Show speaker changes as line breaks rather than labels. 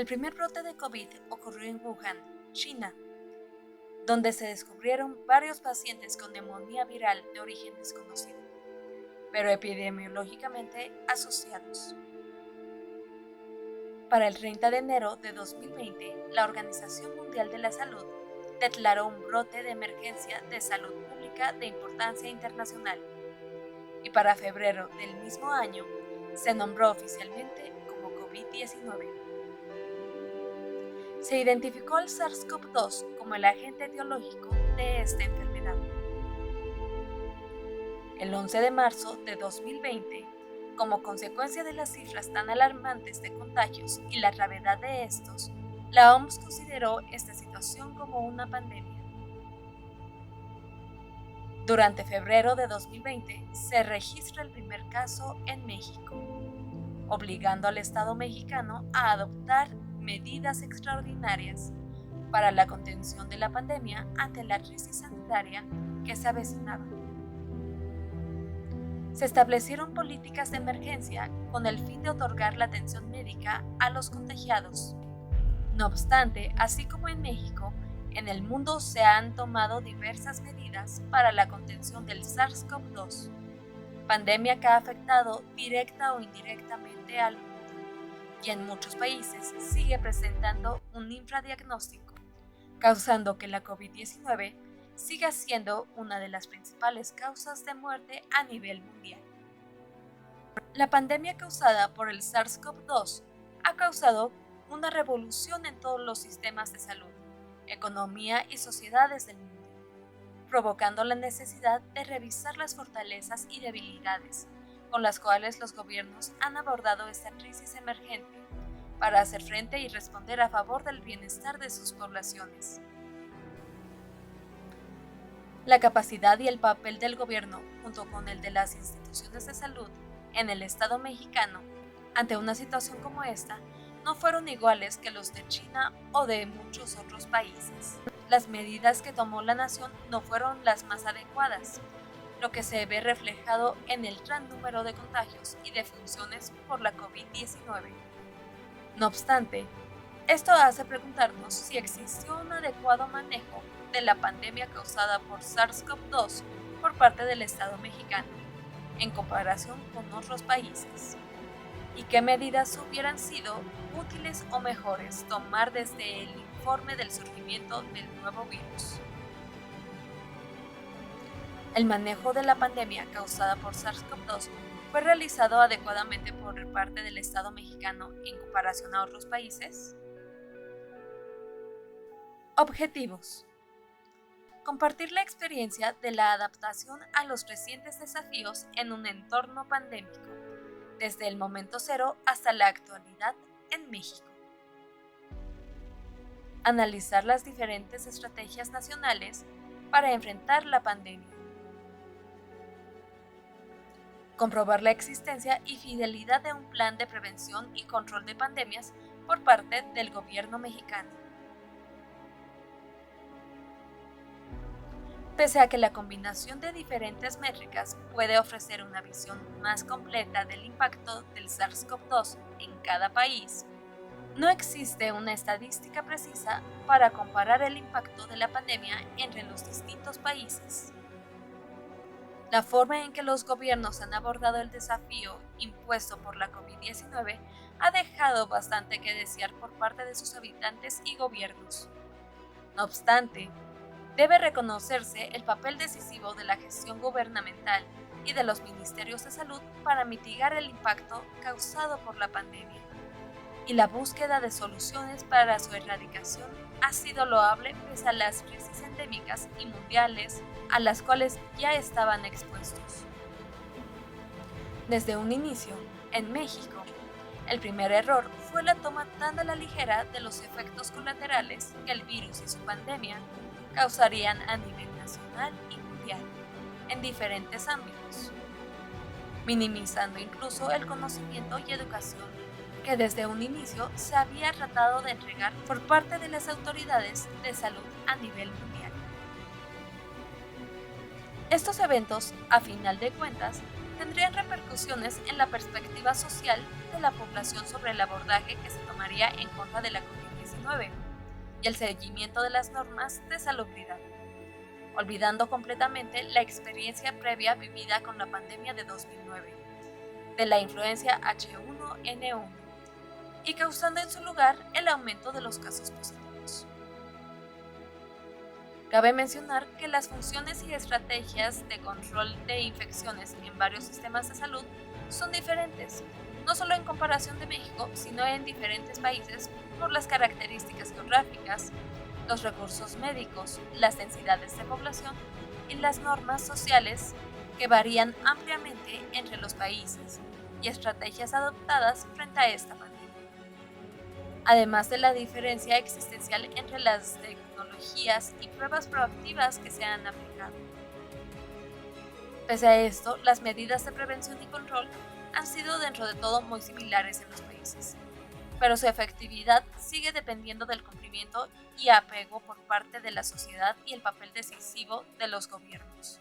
El primer brote de COVID ocurrió en Wuhan, China, donde se descubrieron varios pacientes con neumonía viral de origen desconocido, pero epidemiológicamente asociados. Para el 30 de enero de 2020, la Organización Mundial de la Salud declaró un brote de emergencia de salud pública de importancia internacional, y para febrero del mismo año se nombró oficialmente como COVID-19. Se identificó al SARS-CoV-2 como el agente etiológico de esta enfermedad. El 11 de marzo de 2020, como consecuencia de las cifras tan alarmantes de contagios y la gravedad de estos, la OMS consideró esta situación como una pandemia. Durante febrero de 2020 se registra el primer caso en México, obligando al Estado mexicano a adoptar medidas extraordinarias para la contención de la pandemia ante la crisis sanitaria que se avecinaba. Se establecieron políticas de emergencia con el fin de otorgar la atención médica a los contagiados. No obstante, así como en México, en el mundo se han tomado diversas medidas para la contención del SARS-CoV-2, pandemia que ha afectado directa o indirectamente al mundo y en muchos países sigue presentando un infradiagnóstico, causando que la COVID-19 siga siendo una de las principales causas de muerte a nivel mundial. La pandemia causada por el SARS-CoV-2 ha causado una revolución en todos los sistemas de salud, economía y sociedades del mundo, provocando la necesidad de revisar las fortalezas y debilidades con las cuales los gobiernos han abordado esta crisis emergente para hacer frente y responder a favor del bienestar de sus poblaciones. La capacidad y el papel del gobierno, junto con el de las instituciones de salud en el Estado mexicano, ante una situación como esta, no fueron iguales que los de China o de muchos otros países. Las medidas que tomó la nación no fueron las más adecuadas, lo que se ve reflejado en el gran número de contagios y defunciones por la COVID-19. No obstante, esto hace preguntarnos si existió un adecuado manejo de la pandemia causada por SARS-CoV-2 por parte del Estado mexicano, en comparación con otros países, y qué medidas hubieran sido útiles o mejores tomar desde el informe del surgimiento del nuevo virus. El manejo de la pandemia causada por SARS-CoV-2 fue realizado adecuadamente por parte del Estado mexicano en comparación a otros países. Objetivos: compartir la experiencia de la adaptación a los recientes desafíos en un entorno pandémico, desde el momento cero hasta la actualidad en México. Analizar las diferentes estrategias nacionales para enfrentar la pandemia. Comprobar la existencia y fidelidad de un plan de prevención y control de pandemias por parte del gobierno mexicano. Pese a que la combinación de diferentes métricas puede ofrecer una visión más completa del impacto del SARS-CoV-2 en cada país, no existe una estadística precisa para comparar el impacto de la pandemia entre los distintos países. La forma en que los gobiernos han abordado el desafío impuesto por la COVID-19 ha dejado bastante que desear por parte de sus habitantes y gobiernos. No obstante, debe reconocerse el papel decisivo de la gestión gubernamental y de los ministerios de salud para mitigar el impacto causado por la pandemia, y la búsqueda de soluciones para su erradicación ha sido loable pese a las crisis endémicas y mundiales a las cuales ya estaban expuestos. Desde un inicio, en México, el primer error fue la toma tan a la ligera de los efectos colaterales que el virus y su pandemia causarían a nivel nacional y mundial, en diferentes ámbitos, minimizando incluso el conocimiento y educación que desde un inicio se había tratado de entregar por parte de las autoridades de salud a nivel mundial. Estos eventos, a final de cuentas, tendrían repercusiones en la perspectiva social de la población sobre el abordaje que se tomaría en contra de la COVID-19 y el seguimiento de las normas de salubridad, olvidando completamente la experiencia previa vivida con la pandemia de 2009, de la influencia H1N1, y causando en su lugar el aumento de los casos positivos. Cabe mencionar que las funciones y estrategias de control de infecciones en varios sistemas de salud son diferentes, no solo en comparación de México, sino en diferentes países por las características geográficas, los recursos médicos, las densidades de población y las normas sociales que varían ampliamente entre los países y estrategias adoptadas frente a esta pandemia. Además de la diferencia existencial entre las tecnologías y pruebas proactivas que se han aplicado. Pese a esto, las medidas de prevención y control han sido dentro de todo muy similares en los países, pero su efectividad sigue dependiendo del cumplimiento y apego por parte de la sociedad y el papel decisivo de los gobiernos.